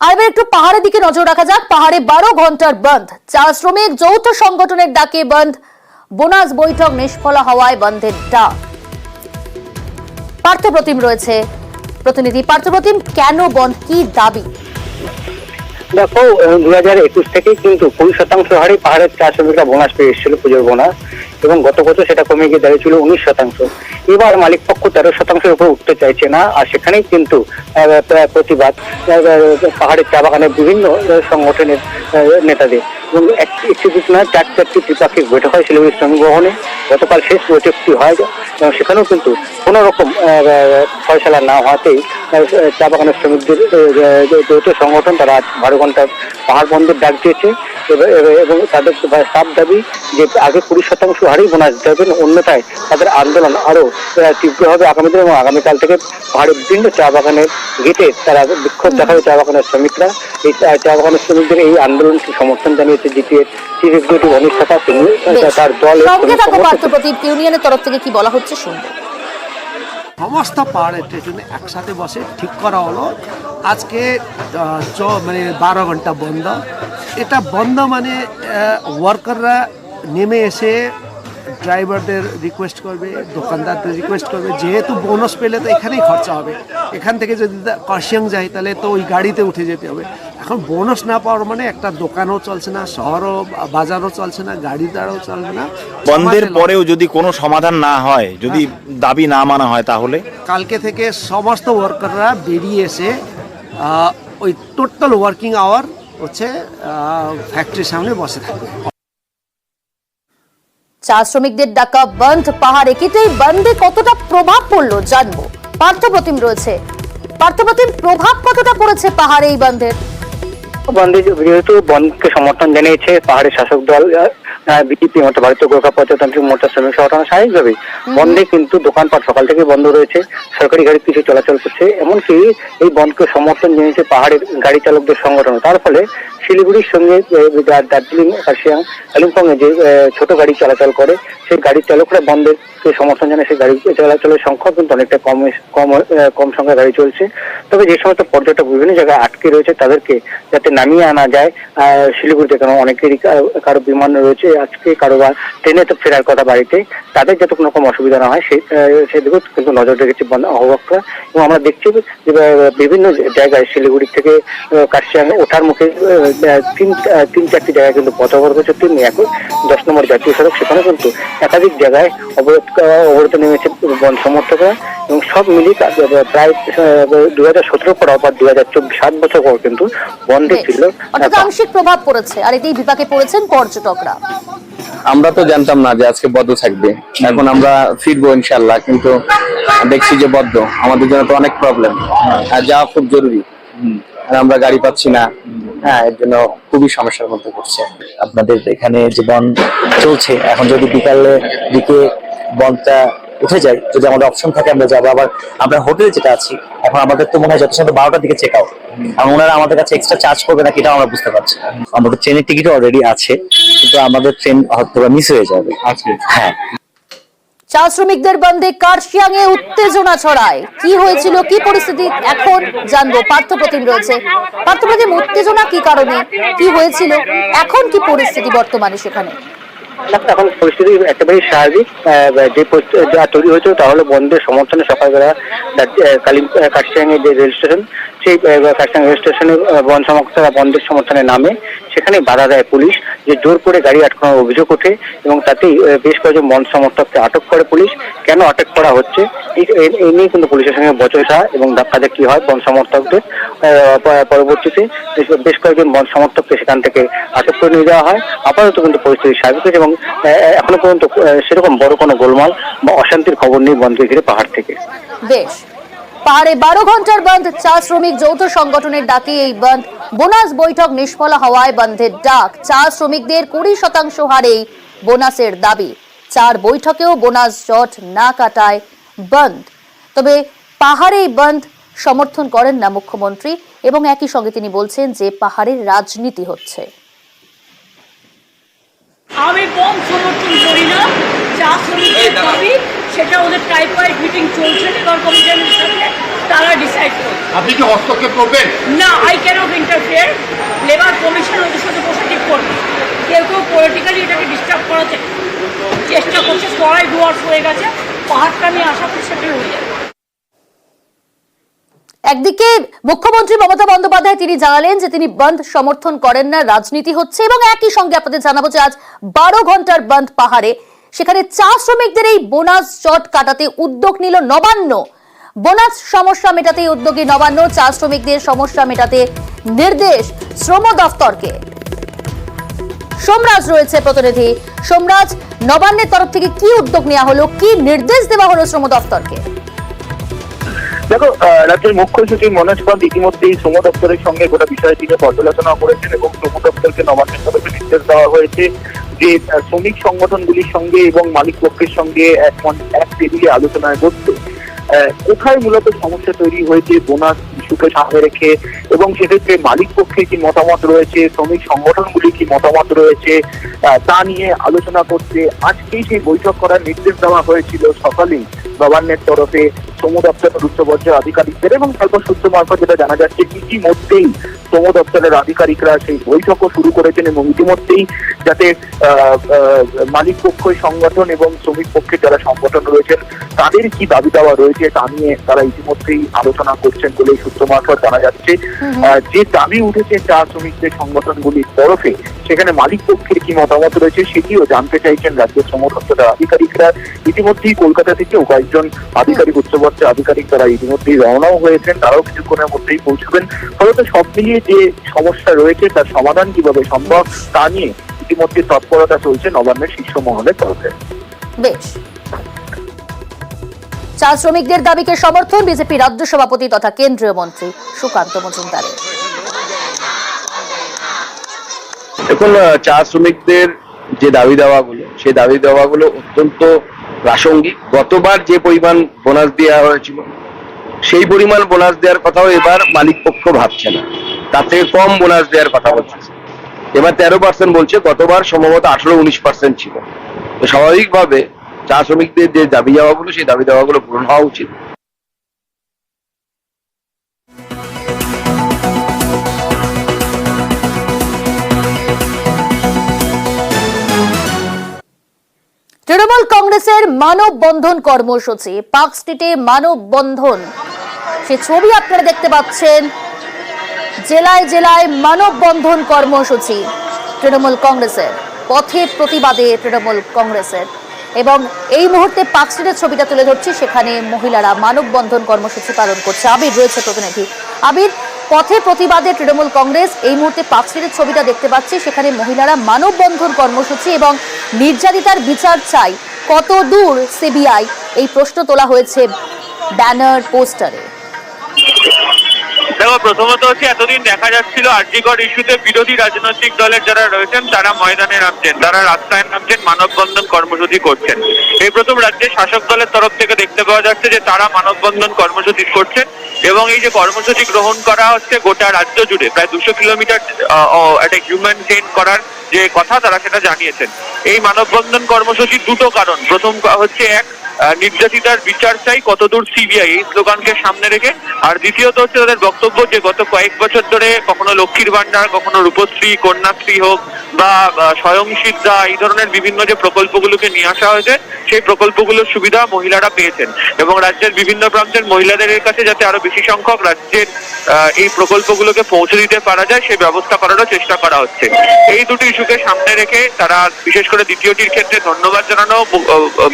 আর এবার একটু পাহাড়ের দিকে নজর রাখা যাক। পাহাড়ে 12 ঘন্টার বন্ধ, চা শ্রমিক যৌথ সংগঠনের ডাকে বন্ধ, বোনাস বৈঠক নিষ্ফলা হওয়ায় বন্ধের ডাক। পার্থপ্রতিম রয়েছে প্রতিনিধি। পার্থপ্রতিম, কেন বন্ধ, কি দাবি? দেখো, 2021 থেকে কিন্তু 20% হারে পাহাড়ের চা শ্রমিকরা বোনাস পেয়ে এসেছিল, পুজোর বোনাস, এবং গত বছর সেটা কমে গিয়ে দাঁড়িয়েছিল 19%। এবার মালিক পক্ষ 13%-এর উপর উঠতে চাইছে না, আর সেখানেই কিন্তু প্রতিবাদ পাহাড়ের চা বাগানের বিভিন্ন সংগঠনের নেতাদের। এবং একটি দুটি না, 4টি ত্রিপাক্ষিক বৈঠক হয় শিলিগুড়ি শ্রমিক ভবনে। গতকাল শেষ বৈঠকটি হয় এবং সেখানেও কিন্তু কোনো রকম ফয়সালা না হওয়াতেই চা বাগানের শ্রমিকদের যৌথ সংগঠন তারা আজ 12 ঘন্টা পাহাড় বন্ধের ডাক দিয়েছে এবং তাদের সাফ দাবি যে আগে 20% হারেই বোনাস দিতে হবে, অন্যথায় তাদের আন্দোলন আরো তীব্র হবে আগামী দিন। এবং আগামীকাল থেকে পাহাড়ের বিভিন্ন চা বাগানের গেটে তারা বিক্ষোভ দেখাবে চা বাগানের শ্রমিকরা। এই চা বাগানের শ্রমিকদের এই আন্দোলনকে সমর্থন জানিয়েছে জিটিএ চিফ এক্সিকিউটিভ অনিশ শাখা, তিনি তার দল ইউনিয়নের তরফ থেকে কি বলা হচ্ছে শুনবো। সমস্ত পাহাড়ের স্টেশন একসাথে বসে ঠিক করা হলো আজকে মানে 12 ঘন্টা বন্ধ। এটা বন্ধ মানে ওয়ার্কাররা নেমে এসে ড্রাইভারদের রিকোয়েস্ট করবে, দোকানদারদের রিকোয়েস্ট করবে, যেহেতু বোনাস পেলে তো এখানেই খরচা হবে, এখান থেকে যদি কার্শিয়াং যায় তাহলে তো ওই গাড়িতে উঠে যেতে হবে। এখন বোনাস না পাওয়ার মানে একটা দোকানও চলছে না, শহরও বাজারও চলছে না, গাড়ি দাঁড়াও চলবে না। বন্ধের পরেও যদি কোনো সমাধান না হয়, যদি দাবি না মানা হয়, তাহলে কালকে থেকে সমস্ত ওয়ার্কাররা বেরিয়ে এসে ওই টোটাল ওয়ার্কিং আওয়ার হচ্ছে ফ্যাক্টরির সামনে বসে থাকবে। চা শ্রমিকদের ডাকা বন্ধ পাহাড়ে, কিন্তু এই বন্ধে কতটা প্রভাব পড়লো জানবো। পার্থপ্রতিম রয়েছে। পার্থপ্রতিম, প্রভাব কতটা পড়েছে পাহাড়ে এই বন্ধের? বন্ধে যেহেতু বন্ধকে সমর্থন জানিয়েছে পাহাড়ের শাসক দল বিজেপি, ভারতীয় গোর্খা প্রজাতান্ত্রিক মোর্চা শ্রমিক সংগঠন, স্বাভাবিকভাবেই বন্ধে কিন্তু দোকানপাট সকাল থেকে বন্ধ রয়েছে, সরকারি গাড়ি কিছু চলাচল করছে। এমনকি এই বন্ধকে সমর্থন জানিয়েছে পাহাড়ের গাড়ি চালকদের সংগঠন। তার ফলে শিলিগুড়ির সঙ্গে দার্জিলিং, কার্শিয়াং, কালিম্পং এ যে ছোট গাড়ি চলাচল করে, সেই গাড়ির চালকরা বন্ধের সমর্থন জানায়। সেই গাড়ি চলাচলের সংখ্যা কিন্তু অনেকটা কম সংখ্যায় গাড়ি চলছে। তবে যে সমস্ত পর্যটক বিভিন্ন জায়গায় আটকে রয়েছে তাদেরকে যাতে নামিয়ে আনা যায় শিলিগুড়িতে, কারণ অনেকেরই কারো বিমান রয়েছে আজকে, কারো বা ট্রেনে তো ফেরার কথা বাড়িতে, তাদের যাতে কোনো রকম অসুবিধা না হয় সেদিকেও কিন্তু নজর রেখেছে অভিভাবকরা। এবং আমরা দেখছি যে বিভিন্ন জায়গায় শিলিগুড়ি থেকে কার্শিয়াং ওঠার মুখে 3-4টি জায়গায় কিন্তু পথ অবরোধ হচ্ছে। 10 নম্বর জাতীয় সড়ক, সেখানে কিন্তু একাধিক জায়গায় অবরোধ নেমেছে বন সমর্থকরা। এবং সব মিলিয়ে প্রায় 2017 পর 2024 7 বছর পর কিন্তু বন্ধে ছিল। আংশিক প্রভাব পড়েছে, আর এতেই বিপাকে পড়েছেন পর্যটকরা। আমরা তো জানতাম না যে আজকে বদ্ধ থাকবে, এখন আমরা ফিরবো ইনশাল্লাহ, কিন্তু দেখছি যে বদ্ধ। আমাদের জন্য তো অনেক প্রবলেম, আর যাওয়া খুব জরুরি, আমরা গাড়ি পাচ্ছি না। হ্যাঁ, এর জন্য খুবই সমস্যার মধ্যে পড়ছে। আপনাদের এখানে যে বন্ধ চলছে, এখন যদি বিকালের দিকে বন্ধটা উঠে যায়, যদি আমাদের অপশন থাকে আমরা যাবো। আবার আমরা হোটেলে যেটা আছি এখন, আমাদের তো মনে হয় যথাযথ 12টার দিকে চেক আউট, এবং ওনারা আমাদের কাছে এক্সট্রা চার্জ করবে না কিনা আমরা বুঝতে পারছি। আমাদের ট্রেনের টিকিট অলরেডি আছে, কিন্তু আমাদের ট্রেন হয়তো মিস হয়ে যাবে আজকে। হ্যাঁ, চা শ্রমিকদের বন্ধে কার্শিয়াং এ উত্তেজনা ছড়ায়। কি হয়েছিল, কি পরিস্থিতি এখন জানবো। পার্থপ্রতিম রয়েছে। পার্থপ্রতিম, উত্তেজনা কি কারণে, কি হয়েছিল, এখন কি পরিস্থিতি বর্তমানে সেখানে? এখন পরিস্থিতি একেবারেই স্বাভাবিক। যে যা তৈরি হয়েছিল তা হলো বন্ধের সমর্থনে সকালবেলা কার্শিয়াং এর যে রেল স্টেশন, সেই কার্শিয়াং রেল স্টেশনে বন সমর্থকরা বন্ধের সমর্থনে নামে। সেখানে বাধা দেয় পুলিশ, যে জোর করে গাড়ি আটকানোর অভিযোগ ওঠে এবং তাতেই বেশ কয়েকজন বন সমর্থককে আটক করে পুলিশ। কেন আটক করা হচ্ছে এই নিয়ে কিন্তু পুলিশের সঙ্গে বচসা এবং ধাক্কাধাক্কি হয় বন সমর্থকদের। পরবর্তীতে বেশ কয়েকজন বন সমর্থককে সেখান থেকে আটক করে নিয়ে যাওয়া হয়। আপাতত কিন্তু পরিস্থিতি স্বাভাবিক হয়েছে এবং এখনো পর্যন্ত সেরকম বড় কোনো গোলমাল বা অশান্তির খবর নেই বন্ধকে ঘিরে পাহাড় থেকে। বেশ, পাহাড়ে 12 ঘন্টার বন্ধ, চা শ্রমিক যৌথ সংগঠনের ডাকে এই বন্ধ, বোনাস বৈঠক নিষ্ফলা হওয়ায় বন্ধের ডাক। চা শ্রমিকদের 20% হারেই বোনাসের দাবি। 4 বৈঠকেও বোনাস জট না কাটায় বন্ধ। তবে পাহাড়ে বন্ধ সমর্থন করেন না মুখ্যমন্ত্রী, এবং একই সঙ্গে তিনি বলছেন যে পাহাড়ের রাজনীতি হচ্ছে। আমি বন্ধ সমর্থন করি না। চা শ্রমিকদের দাবি, সেটা ওদের টাইপ ওয়াইজ মিটিং চলছে এবার কমিশনের সাথে। তারা ডিসাইড করবে। আপনি কি হস্তক্ষেপ করবেন? না, I can't interfere. Labour commission ওদের সাথে বসে ঠিক করবে। কেউ কেউ পলিটিক্যালি এটাকে ডিস্টার্ব করার চেষ্টা করছে, সবাই ডুয়ার্স হয়ে গেছে, পাহাড়টা নিয়ে আশা করি সেটেল হয়ে যাবে। একদিকে মুখ্যমন্ত্রী মমতা বন্দ্যোপাধ্যায় তিনি জানালেন যে তিনি বন্ধ সমর্থন করেন না, রাজনীতি হচ্ছে, এবং একই সঙ্গে আপনাদের জানাবো যে আজ 12 ঘন্টার বন্ধ পাহাড়ে, সেখানে চা শ্রমিকদের এই বোনাস চট কাটাতে উদ্যোগ নিল নবান্ন। বোনাস সমস্যা মেটাতে উদ্যোগী নবান্ন, চা শ্রমিকদের সমস্যা মেটাতে নির্দেশ শ্রম দফতরকে। সোমরাজ রয়েছে প্রতিনিধি। সোমরাজ, নবান্নের তরফ থেকে কি উদ্যোগ নেওয়া হলো, কি নির্দেশ দেওয়া হলো শ্রম দফতরকে? দেখো, রাজ্যের মুখ্য সচিব মনোজ পন্থ ইতিমধ্যেই শ্রম দপ্তরের সঙ্গে গোটা বিষয়টি নিয়ে পর্যালোচনা করেছেন এবং শ্রম দপ্তরকে নবান্নের তরফে নির্দেশ দেওয়া হয়েছে যে শ্রমিক সংগঠনগুলির সঙ্গে এবং মালিক পক্ষের সঙ্গে এক টেবিলে আলোচনায় বসতে কোথায় মূলত সমস্যা তৈরি হয়েছে বোনাস ইস্যুকে সামনে রেখে, এবং সেক্ষেত্রে মালিক পক্ষে কি মতামত রয়েছে, শ্রমিক সংগঠনগুলি কি মতামত রয়েছে তা নিয়ে আলোচনা করতে আজকেই সেই বৈঠক করার নির্দেশ দেওয়া হয়েছিল সকালেই নবান্নের তরফে শ্রম দপ্তরের উচ্চ পর্যায়ের আধিকারিকদের। এবং স্বল্প সূত্র মারফত যেটা জানা যাচ্ছে, ইতিমধ্যেই শ্রম দপ্তরের আধিকারিকরা সেই বৈঠকও শুরু করেছেন এবং ইতিমধ্যেই যাতে মালিক পক্ষের সংগঠন এবং শ্রমিক পক্ষের যারা সংগঠন রয়েছেন তাদের কি দাবি দাওয়া রয়েছে তা নিয়ে তারা ইতিমধ্যেই আলোচনা করছেন বলে সূত্র মারফত জানা যাচ্ছে। যে দাবি উঠেছে চা শ্রমিকদের সংগঠনগুলির তরফে, সেখানে মালিক পক্ষের কি মতামত রয়েছে সেটিও জানতে চাইছেন রাজ্যের শ্রম দপ্তরের আধিকারিকরা। ইতিমধ্যেই কলকাতা থেকে কয়েকজন আধিকারিক উচ্চ পর্যায়ের আধিকারিক তারা ইতিমধ্যেই রওনাও হয়েছেন, তারাও কিছুক্ষণের মধ্যেই পৌঁছবেন। ফলত সব মিলিয়ে যে সমস্যা রয়েছে তার সমাধান কিভাবে সম্ভব তা নিয়ে ইতিমধ্যে তৎপরতা চলছে নবান্নের শীর্ষ মহলের তরফে। বেশ, চা শ্রমিকদের দাবিকে সমর্থন বিজেপি রাজ্য সভাপতি তথা কেন্দ্রীয় মন্ত্রী সুকান্ত মজুমদারের। এখন চা শ্রমিকদের যে দাবি দাওয়াগুলো, সেই দাবি দাওয়াগুলো অত্যন্ত প্রাসঙ্গিক। গতবার যে পরিমাণ বোনাস দেওয়া হয়েছিল সেই পরিমাণ বোনাস দেওয়ার কথাও এবার মালিক পক্ষ ভাবছে না, তার থেকে কম বোনাস দেওয়ার কথা বলছে। এবার 13% বলছে, গতবার সম্ভবত 18-19% ছিল। তো স্বাভাবিকভাবে চা শ্রমিকদের যে দাবি দাওয়াগুলো, সেই দাবি দাওয়াগুলো পূরণ হওয়া উচিত। তৃণমূল কংগ্রেসের মানববন্ধন কর্মসূচি, পার্ক স্ট্রিটে মানববন্ধন, সে ছবি আপনারা দেখতে পাচ্ছেন। জেলায় জেলায় মানববন্ধন কর্মসূচি তৃণমূল কংগ্রেসের, পথে প্রতিবাদে তৃণমূল কংগ্রেসের। এবং এই মুহূর্তে পার্ক স্ট্রিটের ছবিটা তুলে ধরছি, সেখানে মহিলারা মানববন্ধন কর্মসূচি পালন করছে। আবির রয়েছে প্রতিনিধি। আবির, পথে প্রতিবাদে তৃণমূল কংগ্রেস, এই মুহূর্তে পার্ক স্ট্রিটের ছবিটা দেখতে পাচ্ছি, সেখানে মহিলারা মানববন্ধন কর্মসূচি এবং নির্যাতিতার বিচার চাই, কত দূর সিবিআই, এই প্রশ্ন তোলা হয়েছে ব্যানার পোস্টারে। দেখো, প্রথমত হচ্ছে এতদিন দেখা যাচ্ছিল আরজিকর ইস্যুতে বিরোধী রাজনৈতিক দলের যারা রয়েছেন তারা ময়দানে নামছেন, তারা রাস্তায় নামছেন, মানববন্ধন কর্মসূচি করছেন। এই প্রথম রাজ্যের শাসক দলের তরফ থেকে দেখতে পাওয়া যাচ্ছে যে তারা মানববন্ধন কর্মসূচি করছেন এবং এই যে কর্মসূচি গ্রহণ করা হচ্ছে গোটা রাজ্য জুড়ে প্রায় 200 কিলোমিটার একটা হিউম্যান চেইন করার যে কথা তারা সেটা জানিয়েছেন। এই মানববন্ধন কর্মসূচির দুটো কারণ, প্রথম হচ্ছে এক, নির্যাতিতার বিচার চাই, কতদূর সিবিআই, এই স্লোগানকে সামনে রেখে। আর দ্বিতীয়ত হচ্ছে তাদের বক্তব্য যে গত কয়েক বছর ধরে কখনো লক্ষ্মীর ভান্ডার, কখনো রূপশ্রী, কন্যাশ্রী হোক বা স্বয়ংসিদ্ধা, এই ধরনের বিভিন্ন যে প্রকল্পগুলোকে নিয়ে আসা হয়েছে সেই প্রকল্পগুলোর সুবিধা মহিলারা পেয়েছেন এবং রাজ্যের বিভিন্ন প্রান্তের মহিলাদের কাছে যাতে আরো বেশি সংখ্যক রাজ্যের এই প্রকল্পগুলোকে পৌঁছে দিতে পারা যায় সেই ব্যবস্থা করারও চেষ্টা করা হচ্ছে। এই দুটি ইস্যুকে সামনে রেখে তারা বিশেষ করে দ্বিতীয়টির ক্ষেত্রে ধন্যবাদ জানানো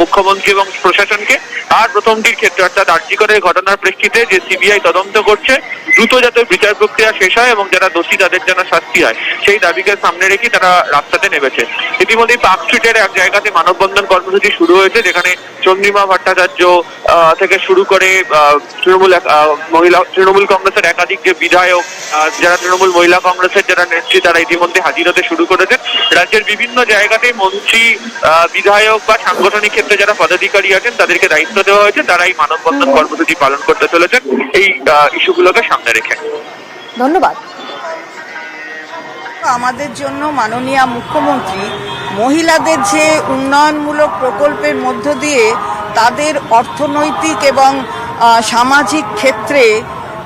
মুখ্যমন্ত্রী এবং প্রশাসনকে, আর প্রথমটির ক্ষেত্রে অর্থাৎ আরজিকরের ঘটনার প্রেক্ষিতে যে সিবিআই তদন্ত করছে দ্রুত যাতে বিচার প্রক্রিয়া শেষ হয় এবং যারা দোষী তাদের যেন শাস্তি হয় সেই দাবিকে সামনে রেখে তারা রাস্তাতে নেমেছে। ইতিমধ্যে পার্ক স্ট্রিটের এক জায়গাতে মানববন্ধন কর্মসূচি শুরু হয়েছে, যেখানে চন্দ্রিমা ভট্টাচার্য থেকে শুরু করে তৃণমূল কংগ্রেসের একাধিক যে বিধায়ক, যারা তৃণমূল মহিলা কংগ্রেসের যারা নেত্রী, তারা ইতিমধ্যে হাজির হতে শুরু করেছেন। রাজ্যের বিভিন্ন জায়গাতেই মন্ত্রী, বিধায়ক বা সাংগঠনিক ক্ষেত্রে যারা পদাধিকারী আছেন তাদেরকে দায়িত্ব দেওয়া হয়েছে, তারা এই মানববন্ধন কর্মসূচি পালন করতে চলেছেন এই ইস্যুগুলোকে সামনে রেখে। ধন্যবাদ। আমাদের জন্য মাননীয় মুখ্যমন্ত্রী মহিলাদের যে উন্নয়নমূলক প্রকল্পের মধ্য দিয়ে তাদের অর্থনৈতিক এবং সামাজিক ক্ষেত্রে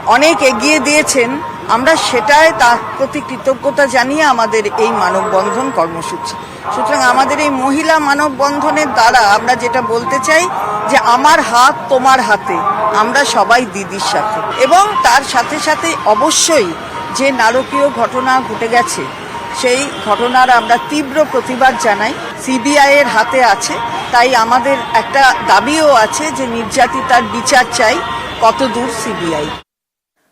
অনেক এগিয়ে দিয়েছেন, আমরা সেটাই তার প্রতি কৃতজ্ঞতা জানিয়ে আমাদের এই মানববন্ধন কর্মসূচি। সুতরাং আমাদের এই মহিলা মানববন্ধনের দ্বারা আমরা যেটা বলতে চাই যে আমার হাত তোমার হাতে, আমরা সবাই দিদির সাথে। এবং তার সাথে সাথে অবশ্যই যে নারকীয় ঘটনা ঘটে গেছে সেই ঘটনার আমরা তীব্র প্রতিবাদ জানাই। সিবিআই এর হাতে আছে, তাই আমাদের একটা দাবিও আছে যে নির্যাতিতার বিচার চাই। কত দূর সিবিআই।